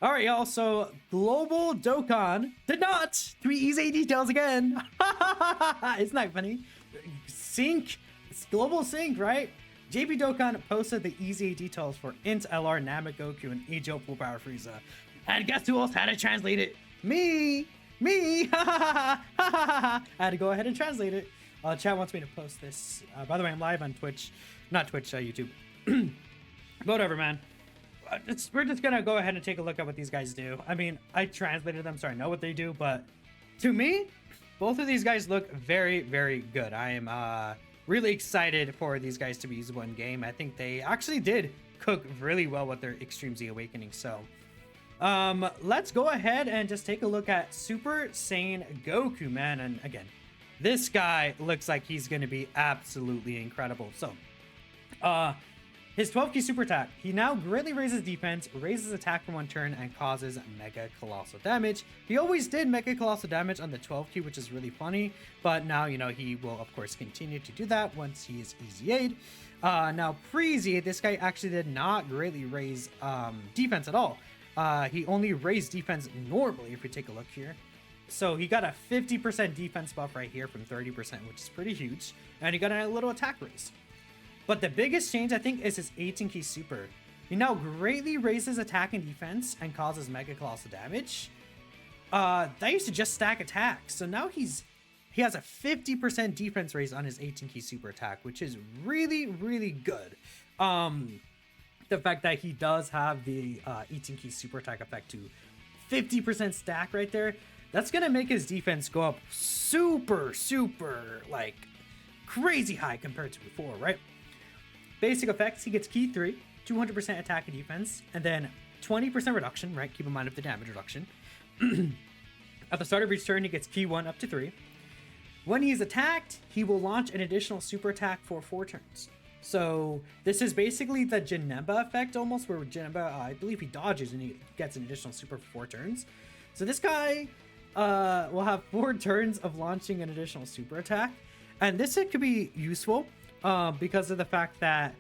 All right, y'all. So Global Dokkan did not tweet easy details again. Isn't that funny? Sync, it's Global Sync, right? JP Dokkan posted the easy details for Int LR Namek Goku and Ejo Full Power Frieza. And guess who else had to translate it? Me! I had to go ahead and translate it. Chat wants me to post this. By the way, I'm live on Twitch. Not Twitch, YouTube. Whatever, man. We're just gonna go ahead and take a look at what these guys do. I mean, I translated them, so I know what they do, but to me, both of these guys look very, very good. I am really excited for these guys to be usable in game. I think they actually did cook really well with their Extreme Z Awakening. So let's go ahead and just take a look at Super Saiyan Goku, man. And again, this guy looks like he's gonna be absolutely incredible. So his 12 key super attack, he now greatly raises defense, raises attack for 1 turn, and causes mega colossal damage. He always did mega colossal damage on the 12 key, which is really funny, but now, you know, he will of course continue to do that once he is easy aid. Now pre-Z, this guy actually did not greatly raise defense at all. He only raised defense normally, if we take a look here. So he got a 50% defense buff right here from 30%, which is pretty huge, and he got a little attack raise. But the biggest change, I think, is his 18 key super. He now greatly raises attack and defense and causes mega colossal damage. That used to just stack attacks. So now he has a 50% defense raise on his 18 key super attack, which is really, really good. The fact that he does have the 18 key super attack effect to 50% stack right there, that's going to make his defense go up super, like, crazy high compared to before, right? Basic effects, he gets key 3, 200% attack and defense, and then 20% reduction, right? Keep in mind of the damage reduction. At the start of each turn, he gets key 1 up to 3. When he is attacked, he will launch an additional super attack for 4 turns. So this is basically the Janemba effect almost, where Janemba, I believe he dodges and he gets an additional super for 4 turns. So this guy will have 4 turns of launching an additional super attack. And this could be useful. Because of the fact that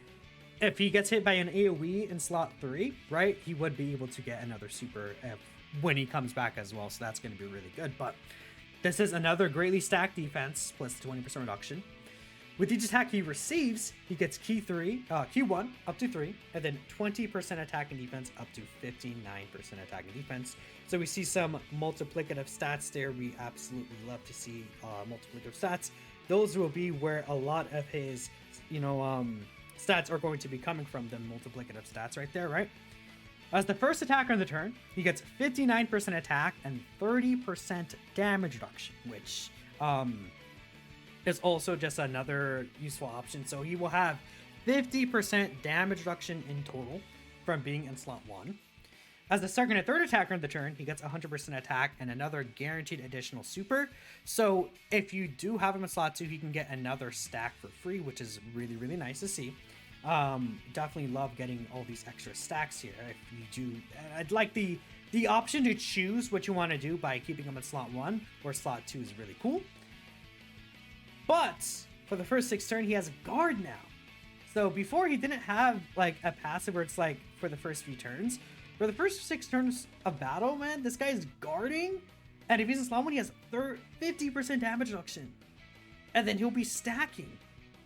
if he gets hit by an AoE in slot 3, right, he would be able to get another super when he comes back as well. So that's going to be really good. But this is another greatly stacked defense plus 20% reduction. With each attack he receives, he gets key 1 up to 3, and then 20% attack and defense up to 59% attack and defense. So we see some multiplicative stats there. We absolutely love to see multiplicative stats. Those will be where a lot of his, stats are going to be coming from, the multiplicative stats right there, right? As the first attacker on the turn, he gets 59% attack and 30% damage reduction, which is also just another useful option. So he will have 50% damage reduction in total from being in slot 1. As the second and third attacker on the turn, he gets 100% attack and another guaranteed additional super. So if you do have him in slot 2, he can get another stack for free, which is really, really nice to see. Definitely love getting all these extra stacks here. If you do, I'd like the option to choose what you want to do by keeping him in slot 1 or slot 2 is really cool. But for the first 6 turn, he has a guard now. So before he didn't have like a passive where it's like for the first few turns. For the first 6 turns of battle, man, this guy is guarding. And if he's in slot 1, he has 50% damage reduction. And then he'll be stacking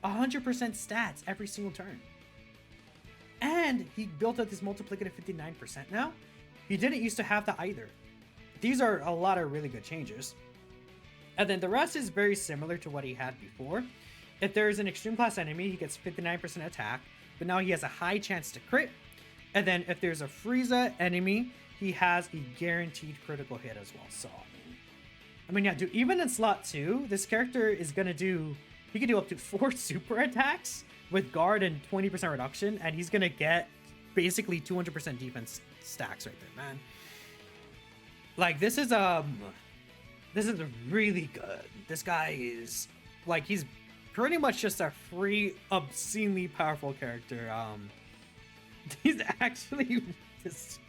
100% stats every single turn. And he built up this multiplicative 59% now. He didn't used to have that either. These are a lot of really good changes. And then the rest is very similar to what he had before. If there is an extreme class enemy, he gets 59% attack. But now he has a high chance to crit. And then if there's a Frieza enemy, he has a guaranteed critical hit as well. So, I mean, yeah, dude, even in slot 2, this character is going to do, he can do up to 4 super attacks with guard and 20% reduction. And he's going to get basically 200% defense stacks right there, man. Like, this is really good. This guy is, like, he's pretty much just a free, obscenely powerful character. He's actually just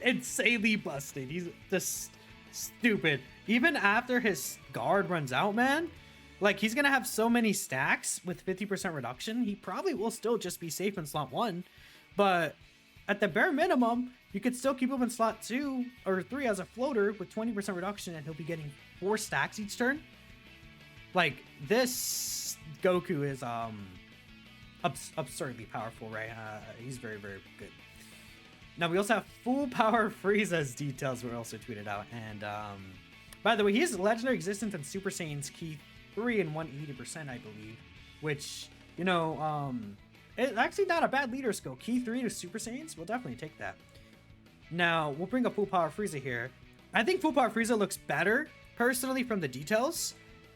insanely busted. He's just stupid. Even after his guard runs out, man, like, he's gonna have so many stacks with 50% reduction. He probably will still just be safe in slot 1, but at the bare minimum, you could still keep him in slot 2 or 3 as a floater with 20% reduction, and he'll be getting 4 stacks each turn. Like, this Goku is absurdly powerful, right? He's very, very good. Now, we also have full power Frieza's details were also tweeted out. And by the way, he has legendary existence and Super Saiyan's Ki 3 and 180%, I believe. Which, you know, it's actually not a bad leader skill. Ki 3 to Super Saiyans, we'll definitely take that. Now, we'll bring up full power Frieza here. I think full power Frieza looks better, personally, from the details.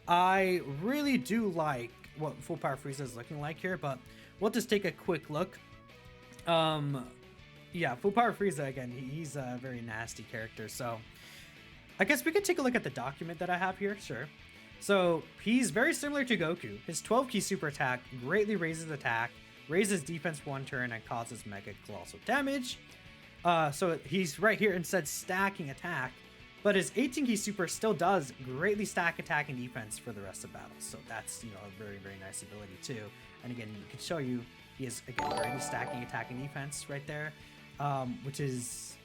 I really do like what full power Frieza is looking like here, but we'll just take a quick look. Yeah, full power Frieza, again, he's a very nasty character, so I guess we could take a look at the document that I have here, sure. So he's very similar to Goku. His 12 key super attack greatly raises attack, raises defense 1 turn, and causes mega colossal damage. So he's right here instead stacking attack, but his 18 key super still does greatly stack attack and defense for the rest of battle. So that's, you know, a very, very nice ability too. And again, you can show you he is, again, greatly stacking attack and defense right there. Which is,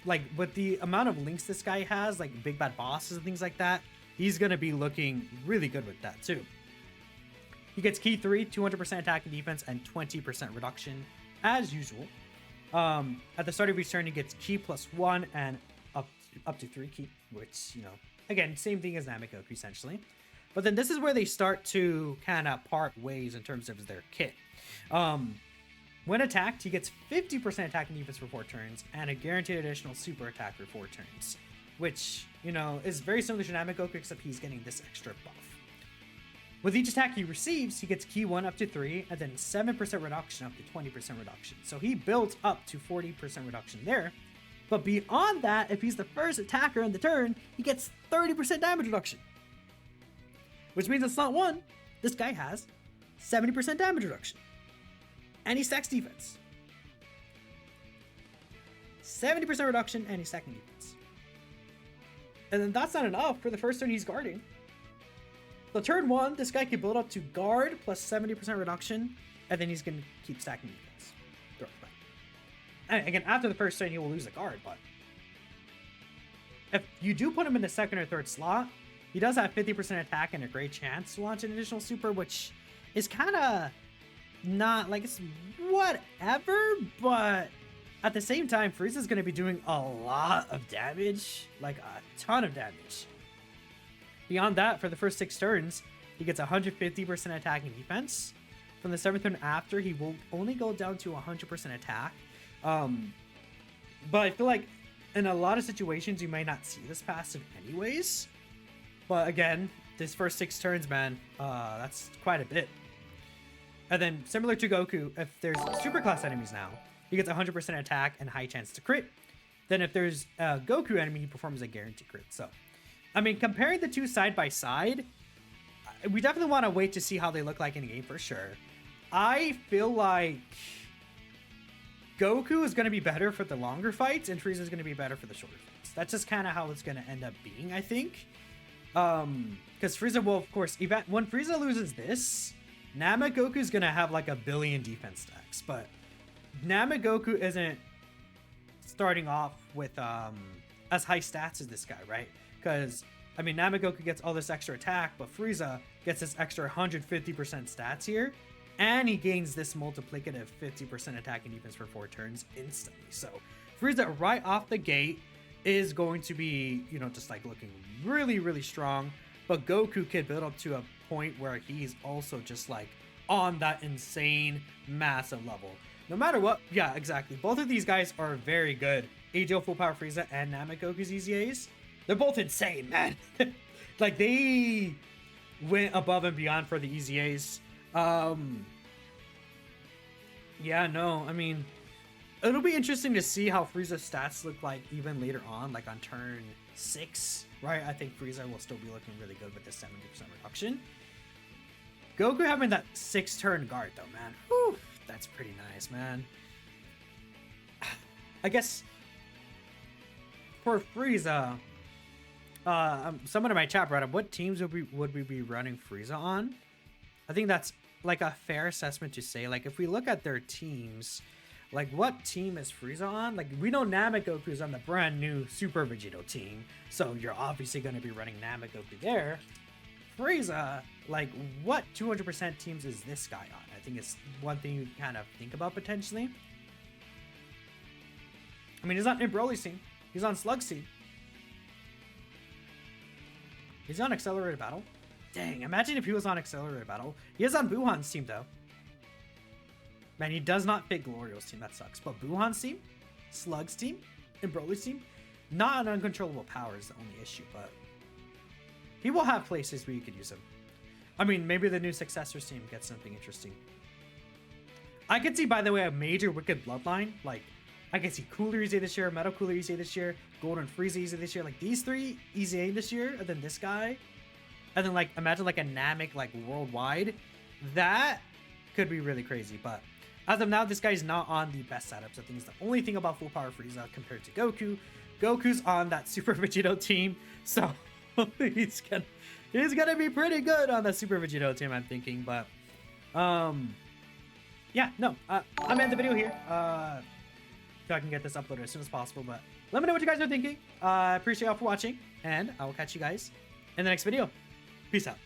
like, with the amount of links this guy has, like big bad bosses and things like that, he's going to be looking really good with that too. He gets Ki 3, 200% attack and defense, and 20% reduction, as usual. At the start of each turn, he gets Ki +1 and up to 3 Ki, which, you know, again, same thing as Namekoku, essentially. But then this is where they start to kind of part ways in terms of their kit. When attacked, he gets 50% attack and defense for 4 turns, and a guaranteed additional super attack for 4 turns, which, you know, is very similar to Namekoku, except he's getting this extra buff. With each attack he receives, he gets Ki 1 up to 3, and then 7% reduction up to 20% reduction. So he builds up to 40% reduction there. But beyond that, if he's the first attacker in the turn, he gets 30% damage reduction. Which means in slot 1, this guy has 70% damage reduction. And he stacks defense. 70% reduction, and he's stacking defense. And then that's not enough for the first turn he's guarding. So turn 1, this guy can build up to guard plus 70% reduction, and then he's going to keep stacking defense. And again, after the first turn, he will lose the guard, but if you do put him in the second or third slot, he does have 50% attack and a great chance to launch an additional super, which is kind of not, like, it's whatever, but at the same time, Frieza's going to be doing a lot of damage, like a ton of damage. Beyond that, for the first 6 turns, he gets 150% attack and defense. From the 7th turn after, he will only go down to 100% attack. But I feel like in a lot of situations, you might not see this passive anyways. But again, this first 6 turns, man, that's quite a bit. And then, similar to Goku, if there's superclass enemies now, he gets 100% attack and high chance to crit. Then if there's a Goku enemy, he performs a guaranteed crit. So, I mean, comparing the two side by side, we definitely want to wait to see how they look like in the game for sure. I feel like Goku is going to be better for the longer fights, and Frieza is going to be better for the shorter fights. That's just kind of how it's going to end up being, I think. Because Frieza will, of course, when Frieza loses this, Namekoku is going to have like a billion defense stacks, but Namekoku isn't starting off with as high stats as this guy, right? Because, I mean, Namekoku gets all this extra attack, but Frieza gets this extra 150% stats here, and he gains this multiplicative 50% attack and defense for 4 turns instantly. So Frieza right off the gate is going to be, you know, just like looking really, really strong, but Goku could build up to a point where he's also just like on that insane massive level. No matter what, yeah, exactly. Both of these guys are very good. AGL Full Power Frieza and Namekoku's EZAs, they're both insane, man. Like, they went above and beyond for the EZAs. Yeah, no, I mean, it'll be interesting to see how Frieza's stats look like even later on, like on turn 6, right? I think Frieza will still be looking really good with the 70% reduction. Goku having that 6-turn guard, though, man. Whew, that's pretty nice, man. I guess for Frieza, someone in my chat brought up, what teams would we be running Frieza on? I think that's like a fair assessment to say. Like, if we look at their teams, Like, what team is Frieza on? Like, we know Namagoku's on the brand new Super Vegito team, so you're obviously going to be running Namagoku there. Frieza, like, what 200% teams is this guy on? I think it's one thing you kind of think about potentially. I mean, he's on Broly's team. He's on Slug's team. He's on Accelerated Battle. Dang, imagine if he was on Accelerated Battle. He is on Buhan's team, though. Man, he does not fit Glorio's team. That sucks. But Buhan's team, Slug's team, and Broly's team, not an uncontrollable power is the only issue, but he will have places where you could use him. I mean, maybe the new Successors team gets something interesting. I could see, by the way, a major Wicked Bloodline. Like, I could see Cooler Easy this year, Metal Cooler Easy this year, Golden Frieza Easy this year. Like, these three Easy this year, and then this guy. And then, like, imagine, like, a Namek, like, worldwide. That could be really crazy, but as of now, this guy's not on the best setups. I think it's the only thing about Full Power Frieza compared to Goku. Goku's on that Super Vegito team, so he's gonna be pretty good on that Super Vegito team, I'm thinking. But yeah, no, I'm ending the video here. So I can get this uploaded as soon as possible. But let me know what you guys are thinking. I appreciate y'all for watching, and I will catch you guys in the next video. Peace out.